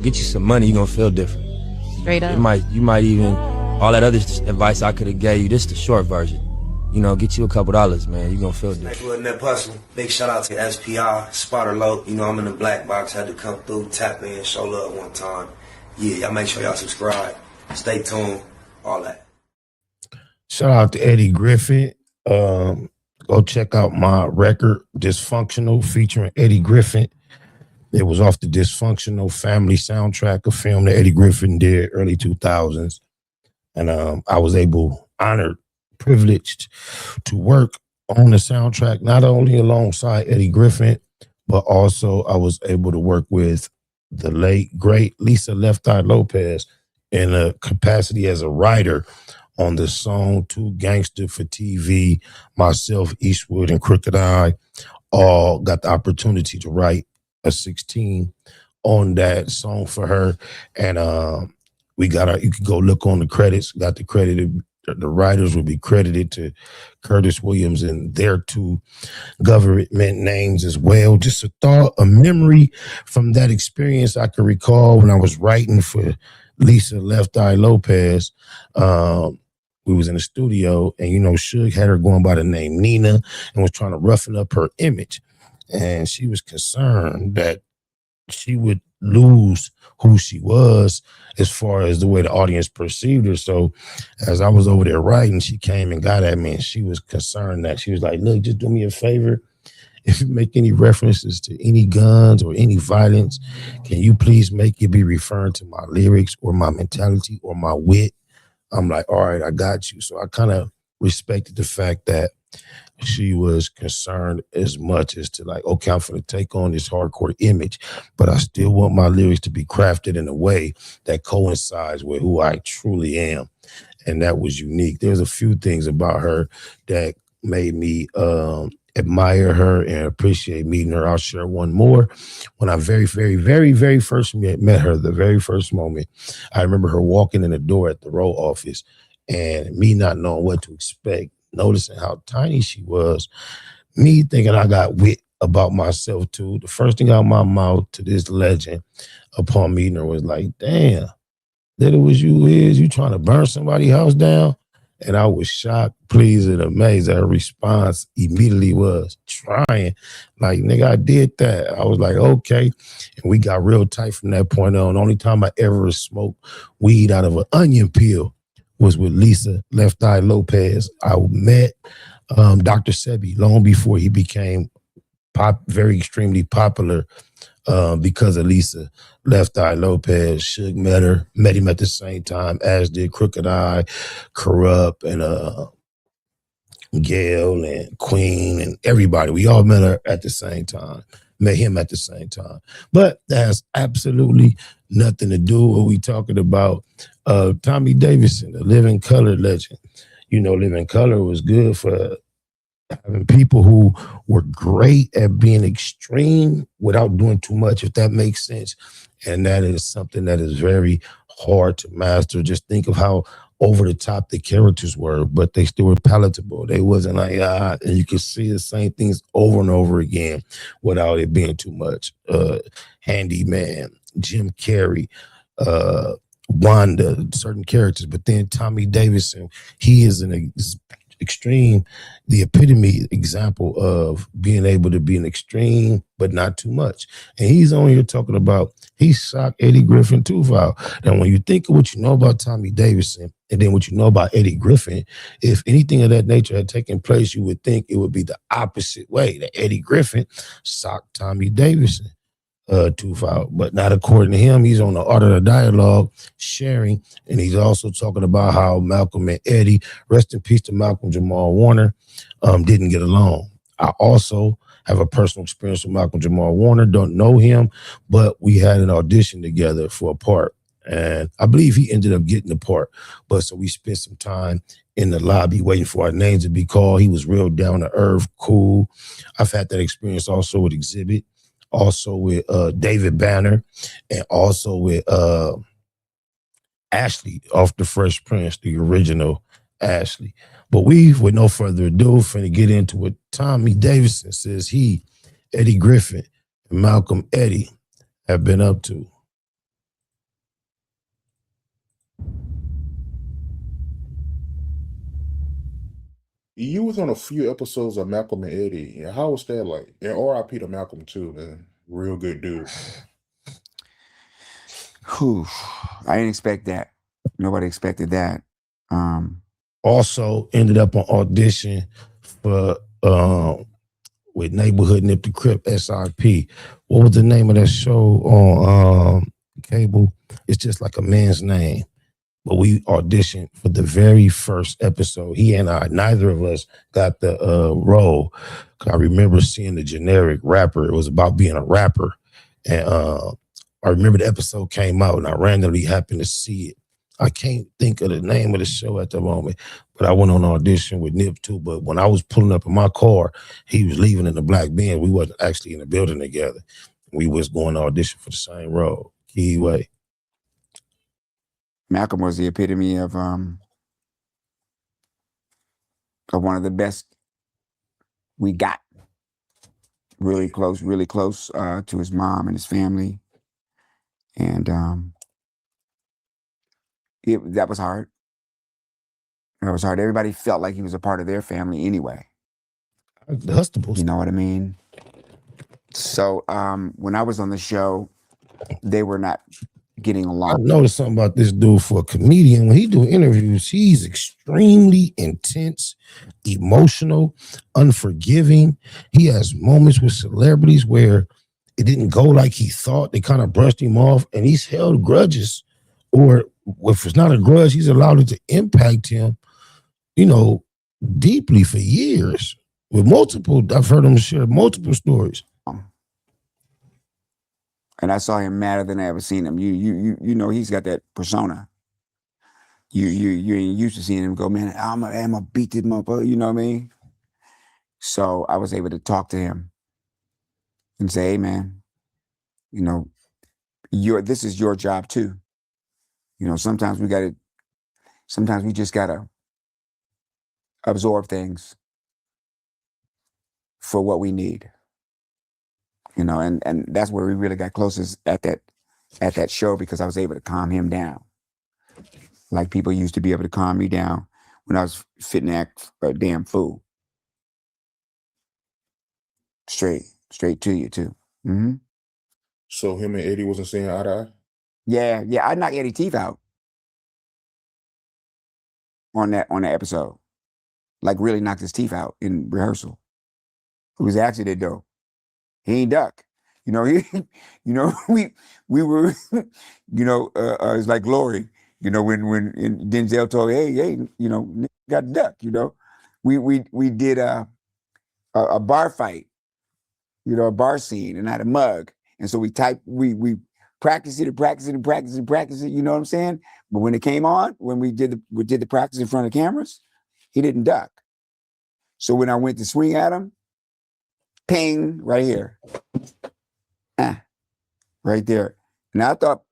Get you some money, you gonna feel different. Straight up. You might even, all that other advice I could have gave you, this the short version. You know, get you a couple dollars, man. You gonna feel different. Next Net Hustle. Big shout out to SPI, Spotter Low. You know, I'm in the black box. Had to come through, tap in, show love one time. Yeah, y'all make sure y'all subscribe. Stay tuned. All that. Shout out to Eddie Griffin. Go check out my record, Dysfunctional, featuring Eddie Griffin. It was off the Dysfunctional Family soundtrack, a film that Eddie Griffin did early 2000s. And I was honored, privileged to work on the soundtrack, not only alongside Eddie Griffin, but also I was able to work with the late, great Lisa Left Eye Lopez in a capacity as a writer on the song Too Gangster for TV. Myself, Eastwood, and Crooked Eye all got the opportunity to write a 16 on that song for her. And you can go look on the credits, got the credit. The writers will be credited to Curtis Williams and their two government names as well. Just a thought, a memory from that experience I can recall when I was writing for Lisa Left Eye Lopez. We was in the studio and, Suge had her going by the name Nina and was trying to roughen up her image. And she was concerned that she would lose who she was as far as the way the audience perceived her. So as I was over there writing, she came and got at me and she was concerned that she was like, look, just do me a favor. If you make any references to any guns or any violence, can you please make it be referring to my lyrics or my mentality or my wit? I'm like, all right, I got you. So I kind of respected the fact that she was concerned as much as to like, okay, I'm going to take on this hardcore image, but I still want my lyrics to be crafted in a way that coincides with who I truly am. And that was unique. There's a few things about her that made me admire her and appreciate meeting her. I'll share one more. When I very, very, very, very first met her, the very first moment, I remember her walking in the door at the row office and me not knowing what to expect, noticing how tiny she was, me thinking I got wit about myself too. The first thing out of my mouth to this legend upon meeting her was like, damn, that it was you trying to burn somebody's house down? And I was shocked, pleased, and amazed that her response immediately was trying. Like, nigga, I did that. I was like, okay. And we got real tight from that point on. The only time I ever smoked weed out of an onion peel was with Lisa Left Eye Lopez. I met Dr. Sebi long before he became very extremely popular because of Lisa Left Eye Lopez. Suge met him at the same time, as did Crooked Eye, Corrupt, and Gail and Queen and everybody. We all met her at the same time. Met him at the same time. But that has absolutely nothing to do with what we talking about. Tommy Davidson, the Living Color legend. Living Color was good for having people who were great at being extreme without doing too much, if that makes sense. And that is something that is very hard to master. Just think of how over the top the characters were, but they still were palatable. They wasn't like, and you can see the same things over and over again without it being too much. Handyman, Jim Carrey, Wanda, certain characters, but then Tommy Davidson, he is an extreme, the epitome example of being able to be an extreme, but not too much. And he's on here talking about, he shocked Eddie Griffin tooth out. And when you think of what you know about Tommy Davidson, and then what you know about Eddie Griffin, if anything of that nature had taken place, you would think it would be the opposite way, that Eddie Griffin socked Tommy Davidson tooth out, but not according to him. He's on the Art of the Dialogue sharing, and he's also talking about how Malcolm and Eddie, rest in peace to Malcolm Jamal Warner, didn't get along. I also have a personal experience with Malcolm Jamal Warner, don't know him, but we had an audition together for a part, and I believe he ended up getting the part. But so we spent some time in the lobby waiting for our names to be called. He was real down to earth, cool. I've had that experience also with Exhibit, also with David Banner, and also with Ashley off the Fresh Prince, the original Ashley. But we, with no further ado, finna get into what Tommy Davidson says he, Eddie Griffin, and Malcolm Eddie have been up to. You was on a few episodes of Malcolm and Eddie. And how was that like? And R.I.P. to Malcolm too, man. Real good dude. Whew, I didn't expect that. Nobody expected that. Also ended up on audition for with Neighborhood Nip the Crip SRP. What was the name of that show on cable? It's just like a man's name. But we auditioned for the very first episode. He and I, neither of us got the role. I remember seeing the generic rapper. It was about being a rapper. And I remember the episode came out and I randomly happened to see it. I can't think of the name of the show at the moment, but I went on audition with Nip too. But when I was pulling up in my car, he was leaving in the black Benz. We wasn't actually in the building together. We was going to audition for the same role. Keyway. Malcolm was the epitome of one of the best we got. Really close to his mom and his family. And that was hard. That was hard. Everybody felt like he was a part of their family anyway. The Hustables. You know what I mean? So when I was on the show, they were not getting I along. noticed something about this dude for a comedian. When he do interviews, he's extremely intense, emotional, unforgiving. He has moments with celebrities where it didn't go like he thought. They kind of brushed him off, and he's held grudges. Or if it's not a grudge, he's allowed it to impact him, deeply for years. With multiple, I've heard him share multiple stories. And I saw him madder than I ever seen him. You know he's got that persona. You ain't used to seeing him go, man, I'm gonna beat this motherfucker, you know what I mean? So I was able to talk to him and say, hey man, this is your job too. Sometimes we just gotta absorb things for what we need. And that's where we really got closest at that show, because I was able to calm him down. Like people used to be able to calm me down when I was fitting to act a damn fool. Straight to you too. Mm-hmm. So him and Eddie wasn't saying eye to eye? Yeah, I knocked Eddie's teeth out on that episode. Like really knocked his teeth out in rehearsal. It was an accident though. He ain't duck. We were, it's like Glory, when Denzel told me, hey, got duck, we did a bar fight, a bar scene, and I had a mug. And so we practiced it, you know what I'm saying? But when it came on, when we did the practice in front of cameras, he didn't duck. So when I went to swing at him, ping, right here. Right there. And I thought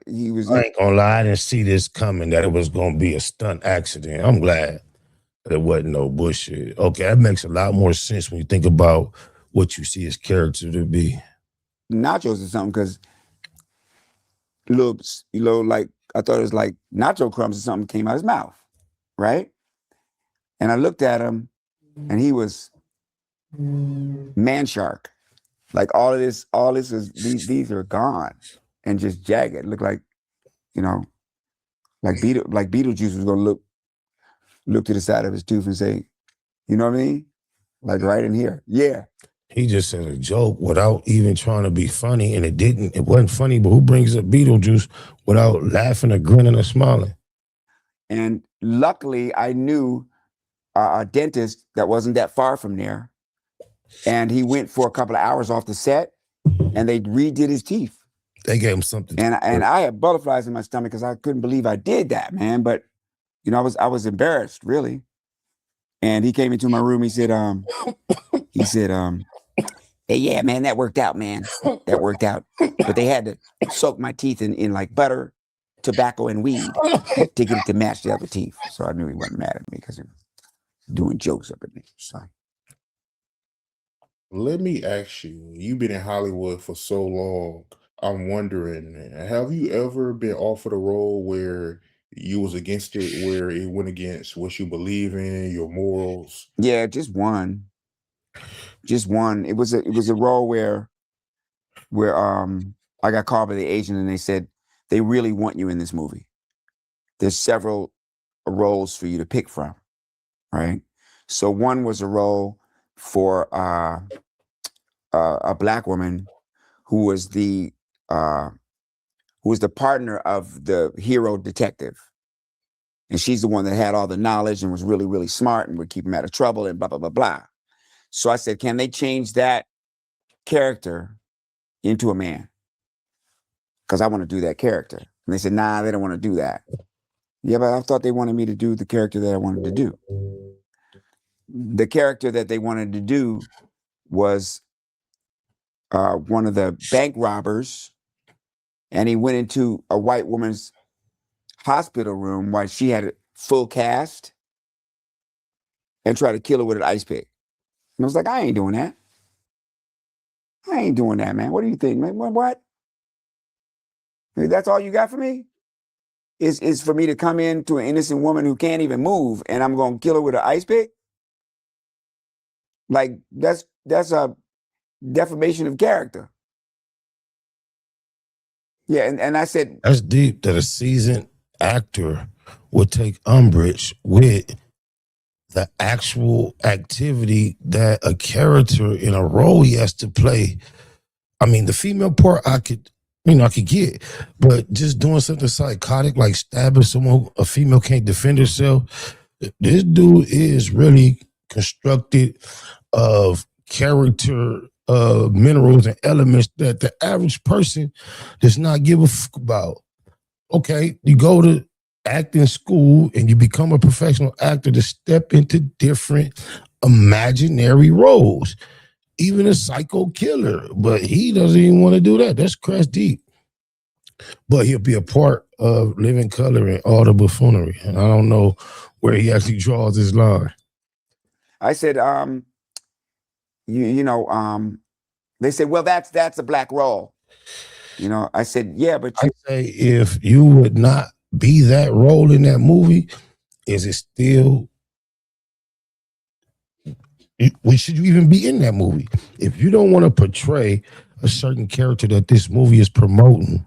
he was. I ain't gonna lie, I didn't see this coming, that it was gonna be a stunt accident. I'm glad that it wasn't no bullshit. Okay, that makes a lot more sense when you think about what you see his character to be. Nachos or something, because like I thought it was like nacho crumbs or something came out his mouth, right? And I looked at him, and he was man shark. Like all this is these are gone and just jagged. It looked like, like Beetlejuice was gonna look to the side of his tooth and say, you know what I mean? Like right in here. Yeah. He just said a joke without even trying to be funny, and it wasn't funny, but who brings up Beetlejuice without laughing or grinning or smiling? And luckily I knew a dentist that wasn't that far from there. And he went for a couple of hours off the set, and they redid his teeth. They gave him something. And I had butterflies in my stomach because I couldn't believe I did that, man. But I was embarrassed, really. And he came into my room. He said, hey, yeah, man, that worked out, man. That worked out. But they had to soak my teeth in like butter, tobacco, and weed to get it to match the other teeth. So I knew he wasn't mad at me because he was doing jokes up at me. So. Let me ask you, you've been in Hollywood for so long. I'm wondering, have you ever been offered a role where you was against it, where it went against what you believe in, your morals? Yeah, just one. Just one. It was a role where I got called by the agent and they said they really want you in this movie. There's several roles for you to pick from, right? So one was a role for a black woman who was the partner of the hero detective. And she's the one that had all the knowledge and was really, really smart and would keep him out of trouble and blah, blah, blah, blah. So I said, can they change that character into a man? Because I want to do that character. And they said, nah, they don't want to do that. Yeah, but I thought they wanted me to do the character that I wanted to do. The character that they wanted to do was one of the bank robbers, and he went into a white woman's hospital room while she had a full cast and tried to kill her with an ice pick. And I was like, I ain't doing that. I ain't doing that, man. What do you think, man? What? That's all you got for me? Is for me to come in to an innocent woman who can't even move and I'm going to kill her with an ice pick? Like, that's a defamation of character. Yeah, and I said, That's deep that a seasoned actor would take umbrage with the actual activity that a character in a role he has to play. I mean, the female part I could get, but just doing something psychotic like stabbing someone, a female can't defend herself. This dude is really constructed of character minerals and elements that the average person does not give a fuck about. Okay, you go to acting school and you become a professional actor to step into different imaginary roles. Even a psycho killer, but he doesn't even want to do that. That's crash deep. But he'll be a part of Living Color and all the buffoonery. And I don't know where he actually draws his line. I said, they said, well, that's a black role. I said, yeah, but I say if you would not be that role in that movie, is it still, should you even be in that movie? If you don't want to portray a certain character that this movie is promoting,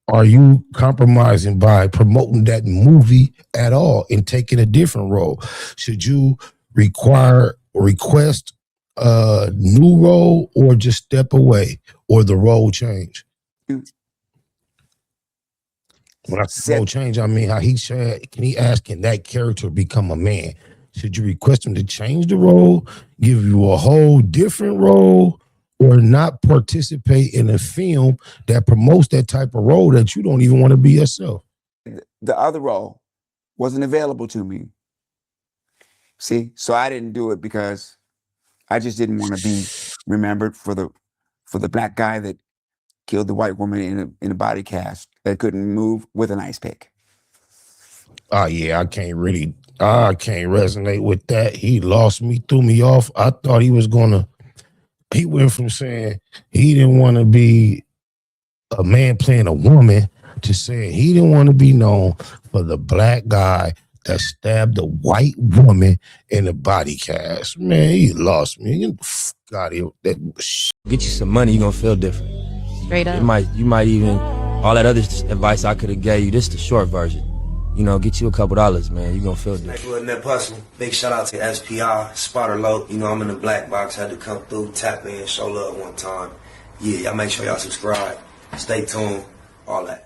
are you compromising by promoting that movie at all and taking a different role? Should you request a new role or just step away or the role change? When I say role change, I mean how he said, can that character become a man? Should you request him to change the role, give you a whole different role, or not participate in a film that promotes that type of role that you don't even want to be yourself? The other role wasn't available to me. See, so I didn't do it because I just didn't want to be remembered for the black guy that killed the white woman in a body cast that couldn't move with an ice pick. Oh yeah, I can't resonate with that. He lost me, threw me off. I thought he went from saying he didn't want to be a man playing a woman to saying he didn't want to be known for the black guy that stabbed a white woman in a body cast. Man, he lost me. Get the fuck out of here. Get you some money, you're gonna feel different. Straight up. You might even, all that other advice I could have gave you, this is the short version. Get you a couple dollars, man. You're gonna feel different. Next little nip hustle. Big shout out to SPI, Spotter Low. I'm in the black box, had to come through, tap in, show love one time. Yeah, y'all make sure y'all subscribe. Stay tuned, all that.